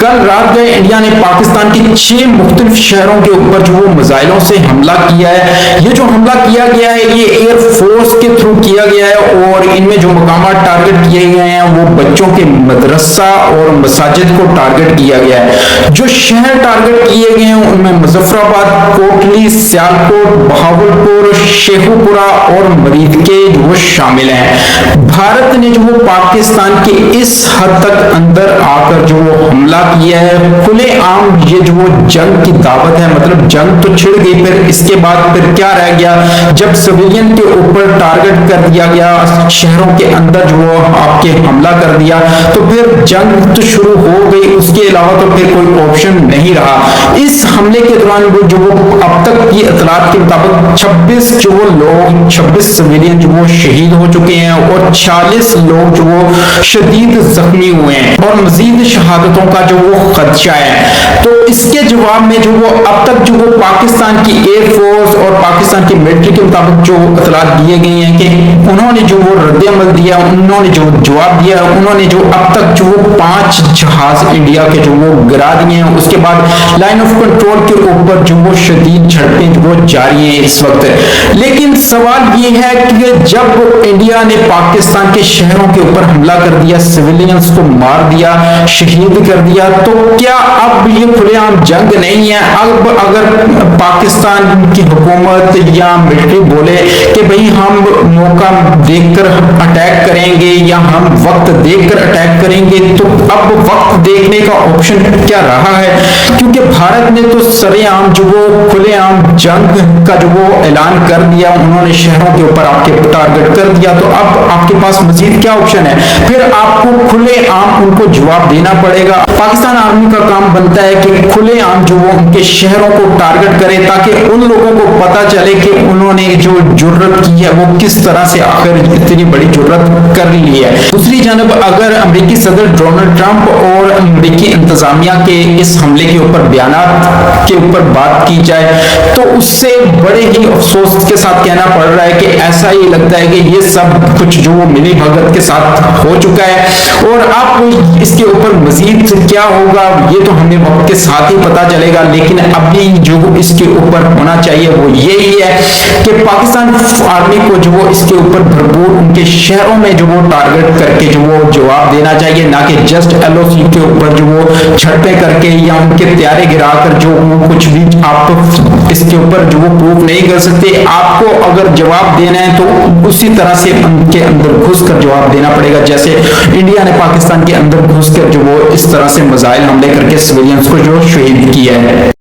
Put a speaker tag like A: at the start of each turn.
A: कल रात गए इंडिया ने पाकिस्तान के 6 मुख्तलिफ शहरों के ऊपर जो मिसाइलों से हमला किया है। ये जो हमला किया गया है ये एयरफोर्स के थ्रू किया गया है और इनमें जो मकामात टारगेट किए गए हैं वो बच्चों के मदरसा और मसाजिद को टारगेट किया गया है। जो शहर टारगेट किए गए हैं उनमें मुजफ्फराबाद, कोटली, सियालकोट, बहावलपुर, शेखुपुरा और मरीदके जो वो शामिल हैं। भारत ने जो वो पाकिस्तान के इस हद तक अंदर आकर जो वो हमला किया है, खुले आम ये जो वो जंग की दावत है, मतलब जंग तो छिड़ गई, फिर इसके बाद फिर क्या रह गया जब सिविलियन के ऊपर टारगेट कर दिया गया, शहरों के अंदर जो वो आपके हमला कर दिया तो फिर जंग तो शुरू हो गई, उसके अलावा तो फिर कोई ऑप्शन नहीं रहा। इस हमले के दौरान वो जो वो अब तक की इतलात के मुताबिक 26 जो वो लोग 26 सिविलियन जो वो शहीद हो चुके हैं और 40 लोग जो वो शदीद जख्मी हुए हैं और मजीद शहादतों का जो वो खदशा है। तो इसके जवाब में जो वो अब तक जो वो पाकिस्तान की एयरफोर्स और पाकिस्तान की मिलिट्री के मुताबिक जो इतलात दिए गए हैं कि उन्होंने जो वो रद्द-ए-अमल दिया, उन्होंने जो जवाब दिया, उन्होंने जो अब तक जो वो 5 जहाज इंडिया के जो वो गिरा दिए हैं। उसके बाद लाइन ऑफ कंट्रोल के ऊपर जो वो शदीद झड़पें जो वो जारी है इस वक्त। लेकिन सवाल ये है कि जब इंडिया ने पाकिस्तान के शहरों के ऊपर हमला कर दिया, सिविलियंस को मार दिया, शहीद कर दिया, तो क्या अब ये खुलेआम जंग नहीं है? अब अगर पाकिस्तान की हुकूमत या मिलिट्री बोले कि भाई हम मौका देखकर अटैक करेंगे या हम वक्त देखकर अटैक करेंगे, तो अब वक्त देखने का ऑप्शन क्या रहा है? क्योंकि भारत ने तो सरेआम जो वो खुलेआम जंग का जो वो ऐलान कर दिया, उन्होंने शहरों के ऊपर आपके टारगेट कर दिया, तो अब आपके पास मजीद क्या ऑप्शन है? फिर आपको खुलेआम उनको जवाब देना पड़ेगा। पाकिस्तान आर्मी का काम बनता है कि खुलेआम जो वो उनके शहरों को टारगेट करे ताकि उन लोगों को पता चले कि उन्होंने जो जुर्रत की है वो किस तरह से आखिर इतनी बड़ी जुर्रत कर ली है। दूसरी जानब अगर अमेरिकी सदर डोनाल्ड ट्रंप और अमेरिकी इंतजामिया के इस हमले के ऊपर बयानात के ऊपर बात की जाए तो उससे बड़े ही अफसोस के साथ कहना पड़ रहा है कि ऐसा ही लगता है कि ये सब कुछ जो वो मिली भगत के साथ हो चुका है और अब इसके ऊपर मजीद क्या होगा ये तो हमें वक्त के साथ ही पता चलेगा। लेकिन अभी जो इसके ऊपर होना चाहिए वो यही है कि पाकिस्तान आर्मी को जो वो इसके ऊपर भरपूर उनके शहरों में जो वो टारगेट करके जो वो जवाब देना चाहिए, ना कि जस्ट एलओसी के ऊपर जो वो झड़पे करके या उनके त्यारे गिराकर जो वो कुछ भी आप इसके ऊपर जो वो प्रूफ नहीं कर सकते। आपको अगर जवाब देना है तो उसी तरह से उनके अंदर घुसकर जवाब देना पड़ेगा, जैसे इंडिया ने पाकिस्तान के अंदर घुसकर जो वो इस तरह से मिसाइल हमले करके सिविलियंस को जो शहीद किया है।